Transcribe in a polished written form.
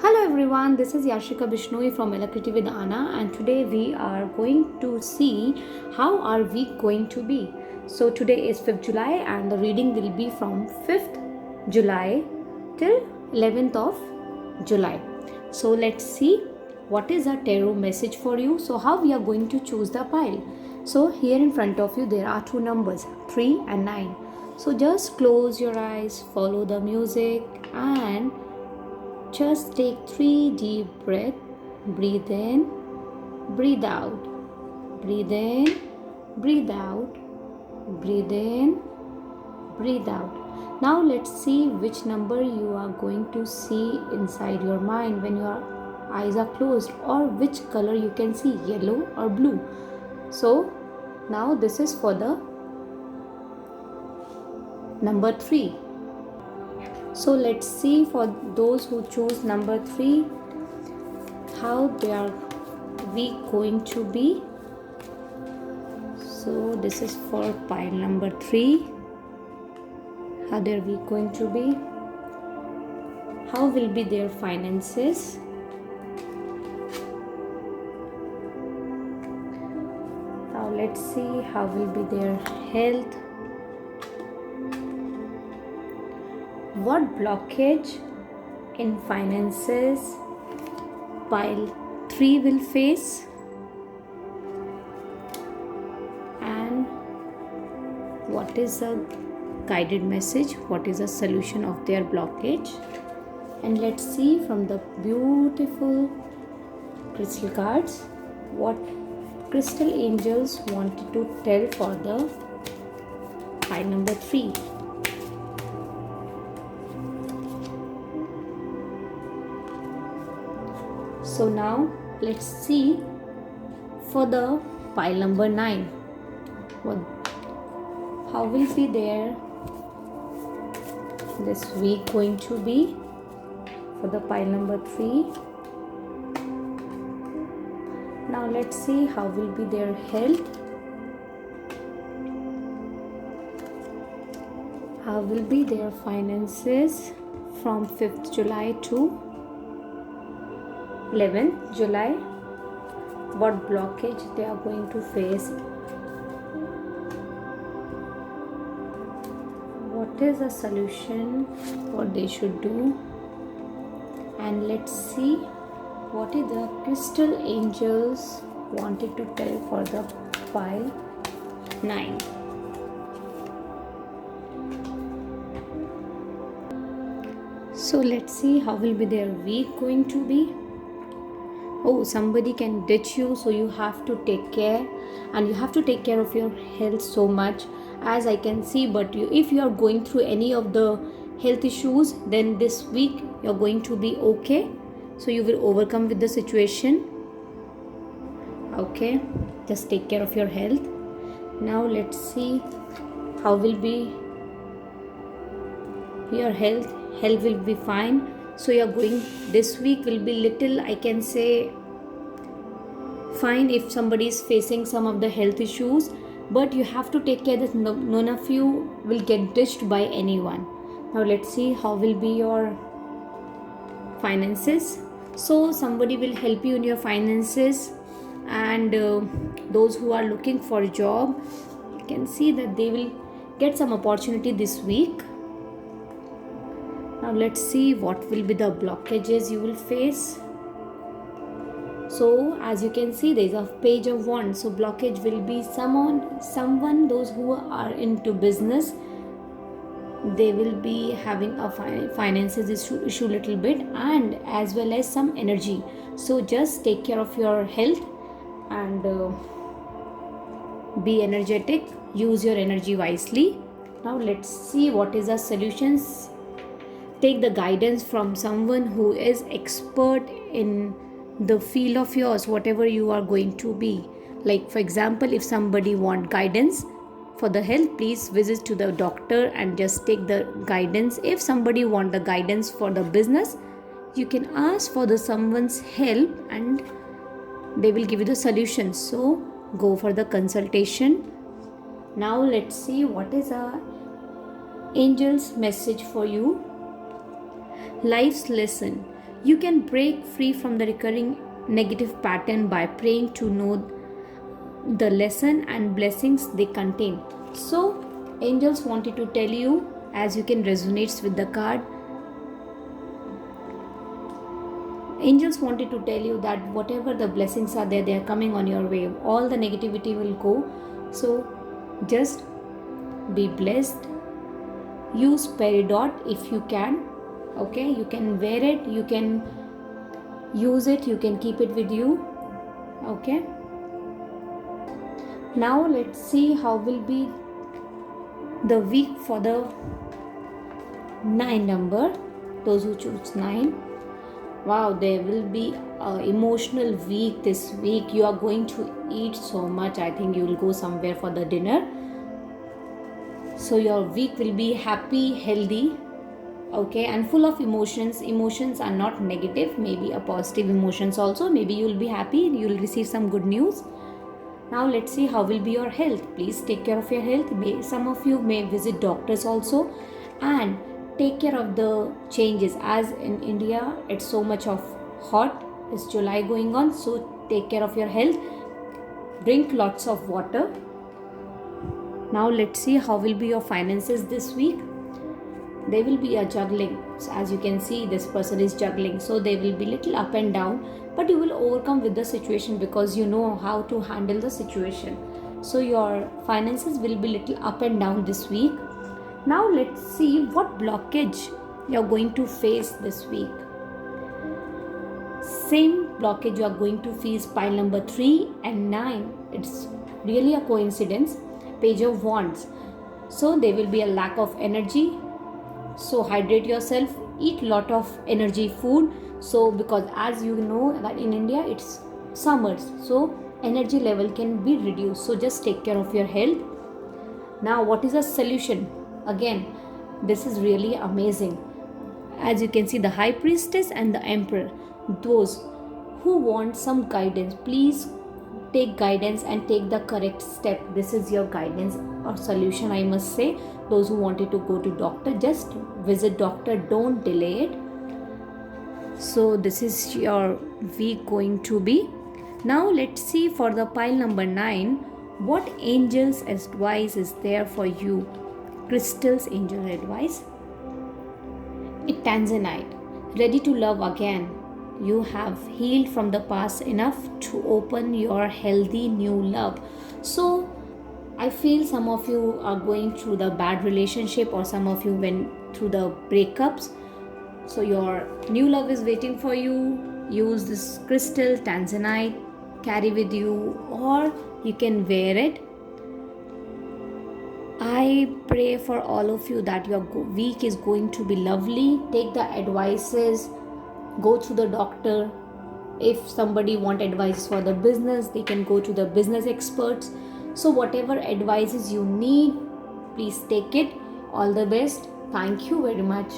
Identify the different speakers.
Speaker 1: Hello everyone, this is Yashika Bishnoi from Electricity with Anna, and today we are going to see how our week going to be. So today is 5th July and the reading will be from 5th July till 11th of July. So let's see what is a tarot message for you. So how we are going to choose the pile. So here in front of you there are two numbers 3 and 9. So just close your eyes, follow the music and just take 3 deep breaths. Breathe in, breathe out. Breathe in, breathe out. Breathe in, breathe out. Now let's see which number you are going to see inside your mind when your eyes are closed, or which color you can see, yellow or blue. So now this is for the number 3. So let's see for those who choose number 3 how their week going to be. So this is for pile number 3. How their week going to be? How will be their finances? Now let's see how will be their health. What blockage in finances pile 3 will face, and what is a guided message, what is a solution of their blockage. And let's see from the beautiful crystal cards what crystal angels wanted to tell for the pile number 3. So now let's see for the pile number 9. How will be there this week going to be for the pile number 3. Now let's see how will be their health. How will be their finances from 5th July to 11th July. What blockage they are going to face. What is a solution, what they should do. And let's see what is the crystal angels wanted to tell for the pile 9. So let's see how will be their week going to be. Oh, somebody can ditch you, so you have to take care, and you have to take care of your health so much as I can see. But if you are going through any of the health issues, then this week you're going to be okay. So you will overcome with the situation. Okay, just take care of your health. Now let's see how will be your health. Health will be fine. So you're going, this week will be little, I can say, fine if somebody is facing some of the health issues, but you have to take care that none of you will get ditched by anyone. Now let's see how will be your finances. So somebody will help you in your finances, and those who are looking for a job, you can see that they will get some opportunity this week. Now let's see what will be the blockages you will face. So as you can see, there is a page of wands. So blockage will be someone those who are into business, they will be having a finances issue little bit, and as well as some energy. So just take care of your health and be energetic, use your energy wisely. Now let's see what is the solutions. Take the guidance from someone who is expert in the field of yours, whatever you are going to be. Like for example, if somebody want guidance for the health, please visit to the doctor and just take the guidance. If somebody want the guidance for the business, you can ask for the someone's help and they will give you the solution. So go for the consultation. Now let's see what is a angel's message for you. Life's lesson. You can break free from the recurring negative pattern by praying to know the lesson and blessings they contain. So, angels wanted to tell you, as you can resonate with the card, angels wanted to tell you that whatever the blessings are there, they are coming on your way. All the negativity will go. So, just be blessed. Use peridot if you can. Okay, you can wear it, you can use it, you can keep it with you. Okay, now let's see how will be the week for the 9 number, those who choose 9. Wow, there will be an emotional week this week. You are going to eat so much. I think you will go somewhere for the dinner. So your week will be happy, healthy, okay, and full of emotions. Emotions are not negative, maybe a positive emotions also. Maybe you will be happy, you will receive some good news. Now let's see how will be your health. Please take care of your health. Some of you may visit doctors also, and take care of the changes. As in India, it's so much of hot. It's July going on, so take care of your health. Drink lots of water. Now let's see how will be your finances this week. There will be a juggling. So as you can see, this person is juggling, so they will be little up and down, but you will overcome with the situation because you know how to handle the situation. So your finances will be little up and down this week. Now let's see what blockage you are going to face this week. Same blockage you are going to face pile number 3 and 9. It's really a coincidence. Page of Wands. So there will be a lack of energy. So hydrate yourself, eat lot of energy food. So because as you know that in India it's summers, so energy level can be reduced. So just take care of your health. Now what is the solution? Again, this is really amazing. As you can see, the High Priestess and the Emperor. Those who want some guidance, please take guidance and take the correct step. This is your guidance or solution, I must say. Those who wanted to go to doctor, just visit doctor, don't delay it. So this is your week going to be. Now let's see for the pile number 9, what angel's advice is there for you. Crystal's angel advice. It Tanzanite, ready to love again. You have healed from the past enough to open your healthy new love. So I feel some of you are going through the bad relationship, or some of you went through the breakups. So your new love is waiting for you. Use this crystal Tanzanite, carry with you, or you can wear it. I pray for all of you that your week is going to be lovely. Take the advices, go to the doctor. If somebody want advice for the business, they can go to the business experts. So whatever advices you need, please take it. All the best. Thank you very much.